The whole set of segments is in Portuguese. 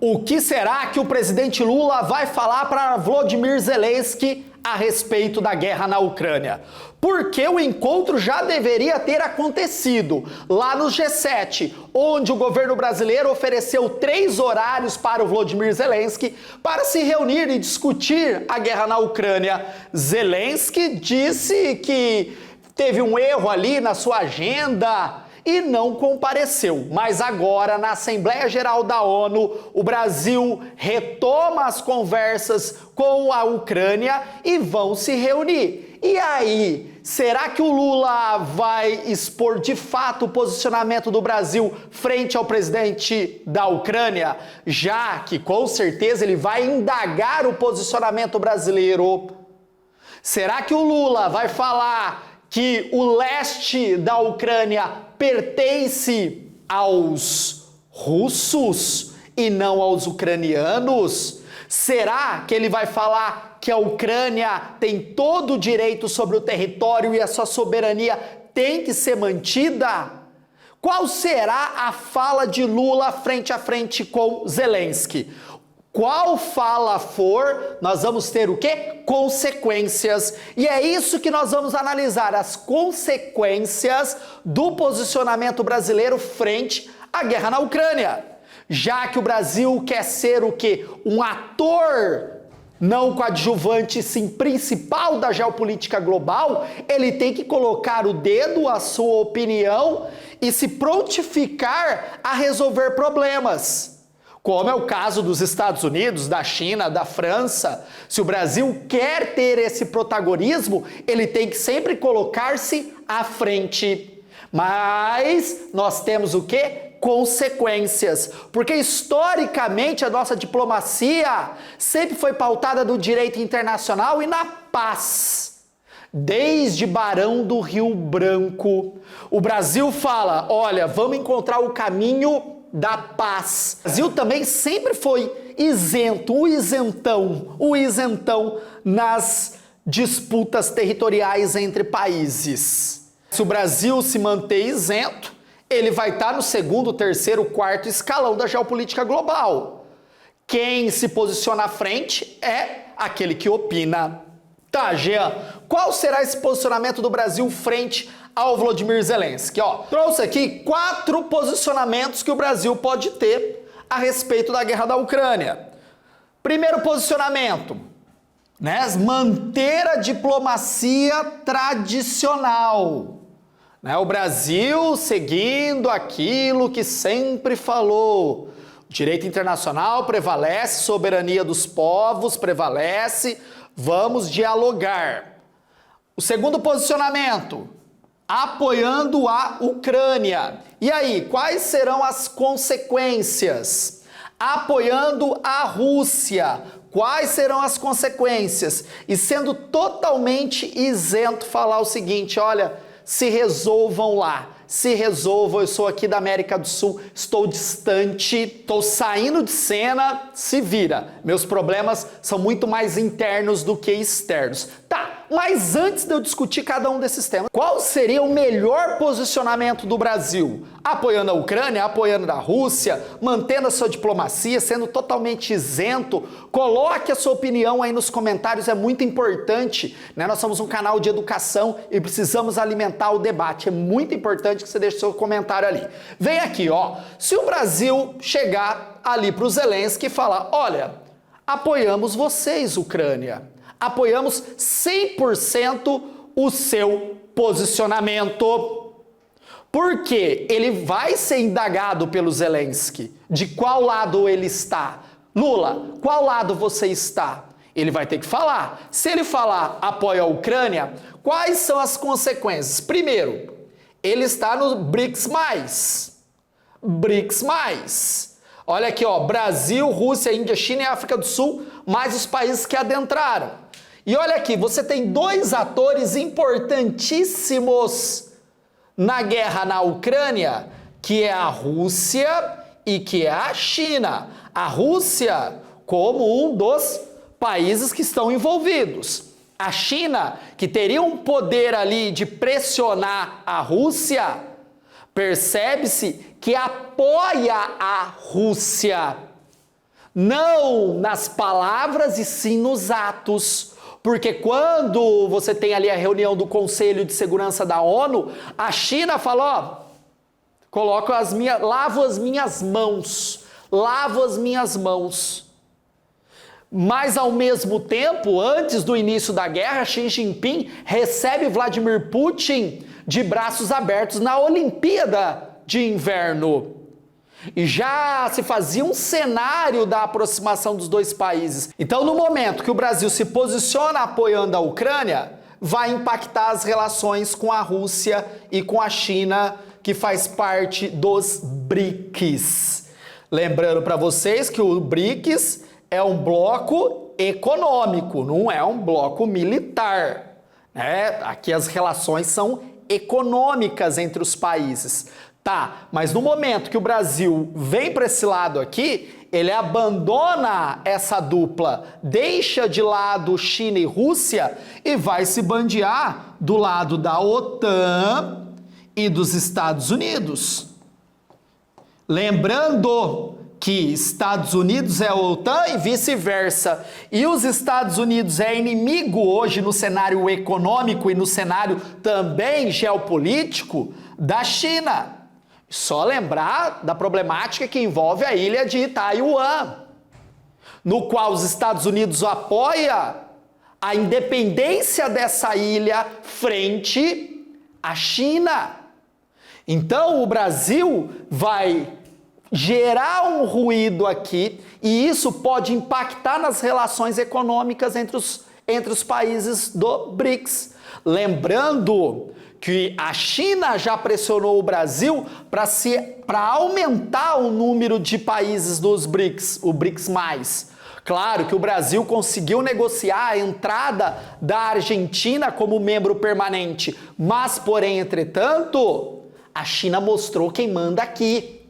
O que será que o presidente Lula vai falar para Volodymyr Zelensky a respeito da guerra na Ucrânia? Porque o encontro já deveria ter acontecido lá no G7, onde o governo brasileiro ofereceu 3 horários para o Volodymyr Zelensky para se reunir e discutir a guerra na Ucrânia. Zelensky disse que teve um erro ali na sua agenda e não compareceu. Mas agora, na Assembleia Geral da ONU, o Brasil retoma as conversas com a Ucrânia e vão se reunir. E aí, será que o Lula vai expor de fato o posicionamento do Brasil frente ao presidente da Ucrânia? Já que, com certeza, ele vai indagar o posicionamento brasileiro. Será que o Lula vai falar que o leste da Ucrânia pertence aos russos e não aos ucranianos? Será que ele vai falar que a Ucrânia tem todo o direito sobre o território e a sua soberania tem que ser mantida? Qual será a fala de Lula frente a frente com Zelensky? Qual fala for, nós vamos ter o quê? Consequências. E é isso que nós vamos analisar, as consequências do posicionamento brasileiro frente à guerra na Ucrânia. Já que o Brasil quer ser o quê? Um ator não coadjuvante, sim principal da geopolítica global, ele tem que colocar o dedo, a sua opinião e se prontificar a resolver problemas. Como é o caso dos Estados Unidos, da China, da França. Se o Brasil quer ter esse protagonismo, ele tem que sempre colocar-se à frente. Mas nós temos o quê? Consequências. Porque historicamente a nossa diplomacia sempre foi pautada no direito internacional e na paz. Desde Barão do Rio Branco, o Brasil fala, olha, vamos encontrar o caminho da paz. O Brasil também sempre foi isento, o isentão nas disputas territoriais entre países. Se o Brasil se manter isento, ele vai estar no segundo, terceiro, quarto escalão da geopolítica global. Quem se posiciona à frente é aquele que opina. Tá, Jean, qual será esse posicionamento do Brasil frente ao Volodymyr Zelensky? Trouxe aqui 4 posicionamentos que o Brasil pode ter a respeito da guerra da Ucrânia. Primeiro posicionamento, manter a diplomacia tradicional. O Brasil seguindo aquilo que sempre falou. O direito internacional prevalece, soberania dos povos prevalece, vamos dialogar. O segundo posicionamento, apoiando a Ucrânia. E aí, quais serão as consequências? Apoiando a Rússia. Quais serão as consequências? E sendo totalmente isento, falar o seguinte, olha, se resolvam lá. Se resolvam, eu sou aqui da América do Sul, estou distante, estou saindo de cena, se vira. Meus problemas são muito mais internos do que externos. Tá, mas antes de eu discutir cada um desses temas, qual seria o melhor posicionamento do Brasil? Apoiando a Ucrânia, apoiando a Rússia, mantendo a sua diplomacia, sendo totalmente isento? Coloque a sua opinião aí nos comentários, é muito importante, Nós somos um canal de educação e precisamos alimentar o debate, é muito importante que você deixe seu comentário ali. Vem aqui, se o Brasil chegar ali para o Zelensky e falar, olha, apoiamos vocês, Ucrânia, apoiamos 100% o seu posicionamento. Porque ele vai ser indagado pelo Zelensky. De qual lado ele está? Lula, qual lado você está? Ele vai ter que falar. Se ele falar apoio à Ucrânia, quais são as consequências? Primeiro, ele está no BRICS+. BRICS+. Olha aqui, Brasil, Rússia, Índia, China e África do Sul, mais os países que adentraram. E olha aqui, você tem 2 atores importantíssimos na guerra na Ucrânia, que é a Rússia e que é a China. A Rússia como um dos países que estão envolvidos. A China, que teria um poder ali de pressionar a Rússia, percebe-se que apoia a Rússia. Não nas palavras e sim nos atos. Porque quando você tem ali a reunião do Conselho de Segurança da ONU, a China fala, lavo as minhas mãos. Mas ao mesmo tempo, antes do início da guerra, Xi Jinping recebe Vladimir Putin de braços abertos na Olimpíada de Inverno. E já se fazia um cenário da aproximação dos dois países. Então, no momento que o Brasil se posiciona apoiando a Ucrânia, vai impactar as relações com a Rússia e com a China, que faz parte dos BRICS. Lembrando para vocês que o BRICS é um bloco econômico, não é um bloco militar, né? Aqui as relações são econômicas entre os países. Tá, mas no momento que o Brasil vem para esse lado aqui, ele abandona essa dupla, deixa de lado China e Rússia e vai se bandear do lado da OTAN e dos Estados Unidos. Lembrando que Estados Unidos é a OTAN e vice-versa. E os Estados Unidos é inimigo hoje no cenário econômico e no cenário também geopolítico da China. Só lembrar da problemática que envolve a ilha de Taiwan, no qual os Estados Unidos apoia a independência dessa ilha frente à China. Então o Brasil vai gerar um ruído aqui e isso pode impactar nas relações econômicas entre os países do BRICS. Lembrando que a China já pressionou o Brasil para aumentar o número de países dos BRICS, o BRICS+. Claro que o Brasil conseguiu negociar a entrada da Argentina como membro permanente, mas, porém, entretanto, a China mostrou quem manda aqui,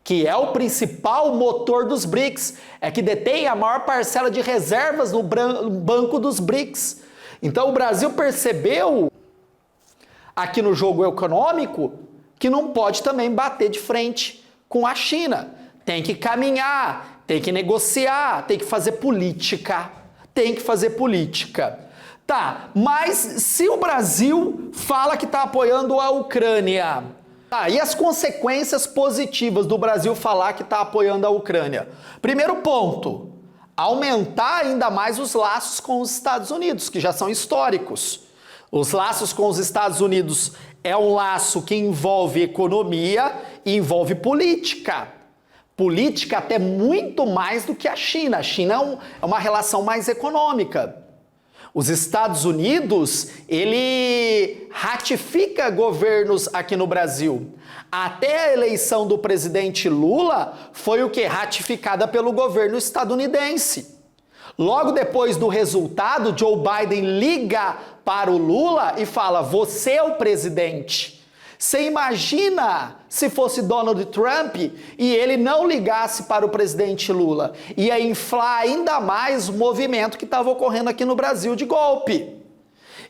que é o principal motor dos BRICS, é que detém a maior parcela de reservas no banco dos BRICS. Então o Brasil percebeu aqui no jogo econômico que não pode também bater de frente com a China. Tem que caminhar, tem que negociar, tem que fazer política. Tá, mas se o Brasil fala que está apoiando a Ucrânia, e as consequências positivas do Brasil falar que está apoiando a Ucrânia? Primeiro ponto, aumentar ainda mais os laços com os Estados Unidos, que já são históricos. Os laços com os Estados Unidos é um laço que envolve economia e envolve política. Política até muito mais do que a China. A China é uma relação mais econômica. Os Estados Unidos, ele ratifica governos aqui no Brasil. Até a eleição do presidente Lula foi o que? Ratificada pelo governo estadunidense. Logo depois do resultado, Joe Biden liga para o Lula e fala: você é o presidente. Você imagina se fosse Donald Trump e ele não ligasse para o presidente Lula? Ia inflar ainda mais o movimento que estava ocorrendo aqui no Brasil de golpe.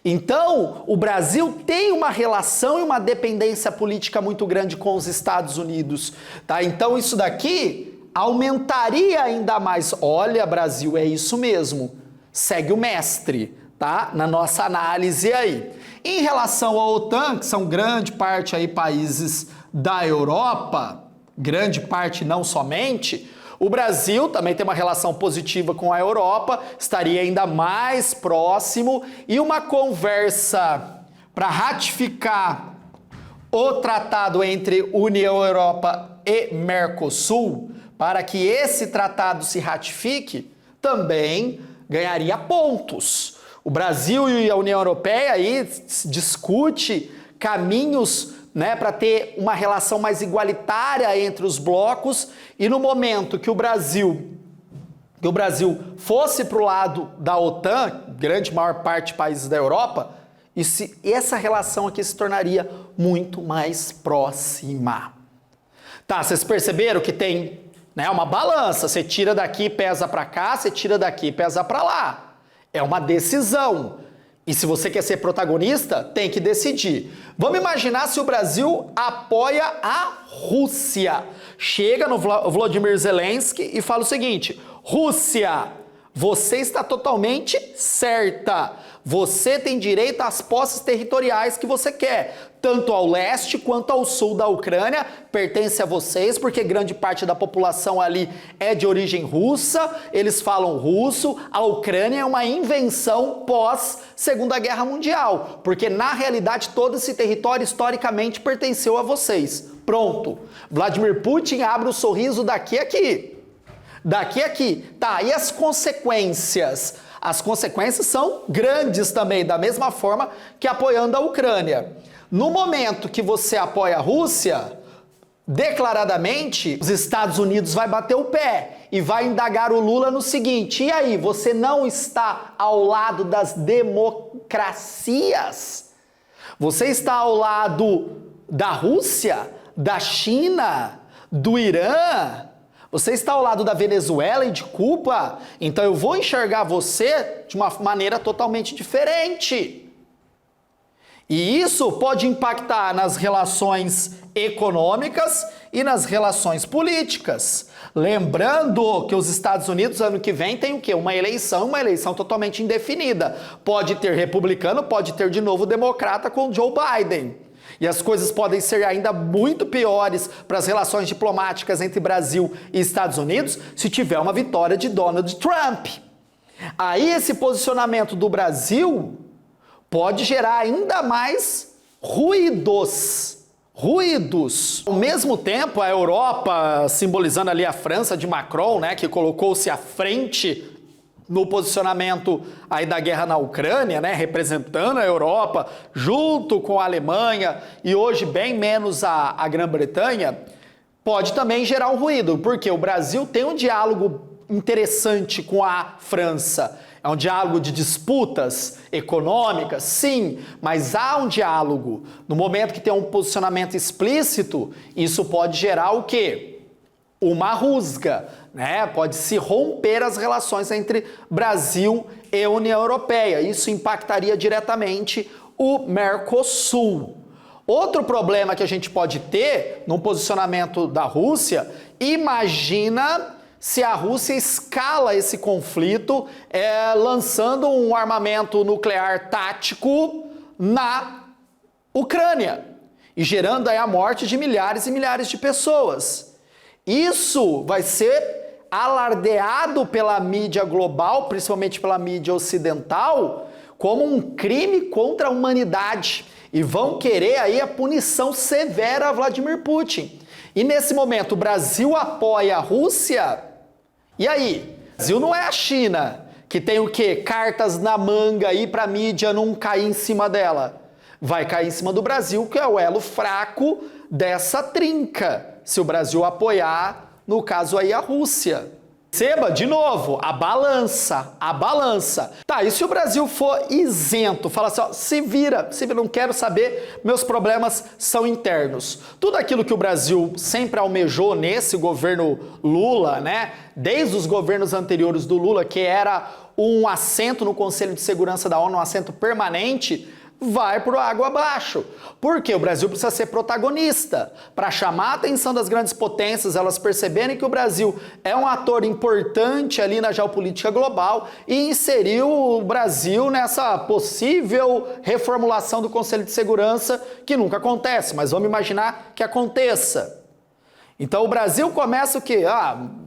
Então, o Brasil tem uma relação e uma dependência política muito grande com os Estados Unidos, tá? Então, isso daqui aumentaria ainda mais. Olha, Brasil, é isso mesmo. Segue o mestre, tá? Na nossa análise aí. Em relação à OTAN, que são grande parte aí países da Europa, grande parte não somente, o Brasil também tem uma relação positiva com a Europa, estaria ainda mais próximo, e uma conversa para ratificar o tratado entre União Europeia e Mercosul, para que esse tratado se ratifique, também ganharia pontos. O Brasil e a União Europeia aí discute caminhos, né, para ter uma relação mais igualitária entre os blocos, e no momento que o Brasil fosse para o lado da OTAN, grande maior parte de países da Europa, essa relação aqui se tornaria muito mais próxima. Tá, vocês perceberam que tem, né, uma balança, você tira daqui, pesa para cá, você tira daqui, pesa para lá. É uma decisão. E se você quer ser protagonista, tem que decidir. Vamos imaginar se o Brasil apoia a Rússia. Chega no Volodymyr Zelensky e fala o seguinte: Rússia, você está totalmente certa. Você tem direito às posses territoriais que você quer, tanto ao leste quanto ao sul da Ucrânia, pertence a vocês, porque grande parte da população ali é de origem russa, eles falam russo, a Ucrânia é uma invenção pós-Segunda Guerra Mundial, porque na realidade todo esse território historicamente pertenceu a vocês. Pronto, Vladimir Putin abre o sorriso daqui a aqui. Daqui a aqui. Tá, e as consequências? As consequências são grandes também, da mesma forma que apoiando a Ucrânia. No momento que você apoia a Rússia, declaradamente, os Estados Unidos vai bater o pé e vai indagar o Lula no seguinte: e aí, você não está ao lado das democracias? Você está ao lado da Rússia, da China, do Irã? Você está ao lado da Venezuela e de Cuba? Então eu vou enxergar você de uma maneira totalmente diferente. E isso pode impactar nas relações econômicas e nas relações políticas. Lembrando que os Estados Unidos, ano que vem, tem o quê? Uma eleição totalmente indefinida. Pode ter republicano, pode ter de novo democrata com Joe Biden. E as coisas podem ser ainda muito piores para as relações diplomáticas entre Brasil e Estados Unidos se tiver uma vitória de Donald Trump. Aí esse posicionamento do Brasil pode gerar ainda mais ruídos. Ao mesmo tempo, a Europa, simbolizando ali a França de Macron, né, que colocou-se à frente no posicionamento aí da guerra na Ucrânia, né, representando a Europa, junto com a Alemanha e hoje bem menos a Grã-Bretanha, pode também gerar um ruído, porque o Brasil tem um diálogo interessante com a França. É um diálogo de disputas econômicas, sim, mas há um diálogo. No momento que tem um posicionamento explícito, isso pode gerar o quê? Uma rusga, né? Pode se romper as relações entre Brasil e União Europeia. Isso impactaria diretamente o Mercosul. Outro problema que a gente pode ter no posicionamento da Rússia, imagina se a Rússia escala esse conflito lançando um armamento nuclear tático na Ucrânia e gerando aí a morte de milhares e milhares de pessoas. Isso vai ser alardeado pela mídia global, principalmente pela mídia ocidental, como um crime contra a humanidade. E vão querer aí a punição severa a Vladimir Putin. E nesse momento o Brasil apoia a Rússia. E aí? O Brasil não é a China, que tem o quê? Cartas na manga aí para a mídia não cair em cima dela. Vai cair em cima do Brasil, que é o elo fraco dessa trinca, se o Brasil apoiar, no caso aí, a Rússia. Perceba, de novo, a balança. Tá, e se o Brasil for isento, fala assim, ó, se vira, não quero saber, meus problemas são internos. Tudo aquilo que o Brasil sempre almejou nesse governo Lula, né, desde os governos anteriores do Lula, que era um assento no Conselho de Segurança da ONU, um assento permanente, vai por água abaixo. Porque o Brasil precisa ser protagonista para chamar a atenção das grandes potências, elas perceberem que o Brasil é um ator importante ali na geopolítica global e inserir o Brasil nessa possível reformulação do Conselho de Segurança, que nunca acontece, mas vamos imaginar que aconteça. Então o Brasil começa o quê?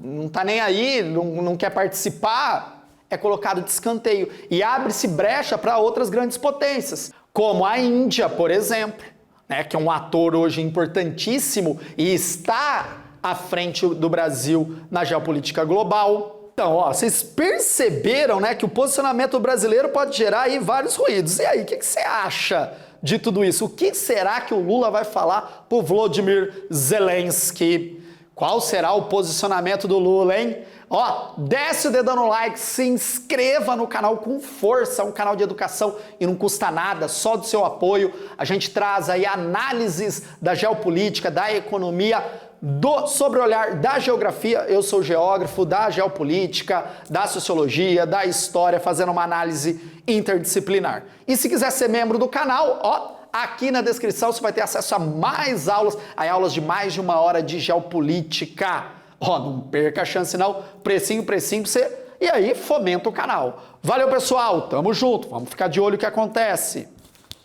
Não tá nem aí, não quer participar, é colocado de escanteio e abre-se brecha para outras grandes potências, como a Índia, por exemplo, né, que é um ator hoje importantíssimo e está à frente do Brasil na geopolítica global. Então, vocês perceberam, né, que o posicionamento brasileiro pode gerar aí vários ruídos. E aí, o que você acha de tudo isso? O que será que o Lula vai falar para o Volodymyr Zelensky? Qual será o posicionamento do Lula, hein? Desce o dedão no like, se inscreva no canal com força, um canal de educação e não custa nada, só do seu apoio. A gente traz aí análises da geopolítica, da economia, sobre o olhar da geografia. Eu sou geógrafo, da geopolítica, da sociologia, da história, fazendo uma análise interdisciplinar. E se quiser ser membro do canal, aqui na descrição você vai ter acesso a mais aulas, a aulas de mais de 1 hora de geopolítica. Ó, não perca a chance não, precinho pra você, e aí fomenta o canal. Valeu, pessoal, tamo junto, vamos ficar de olho no que acontece.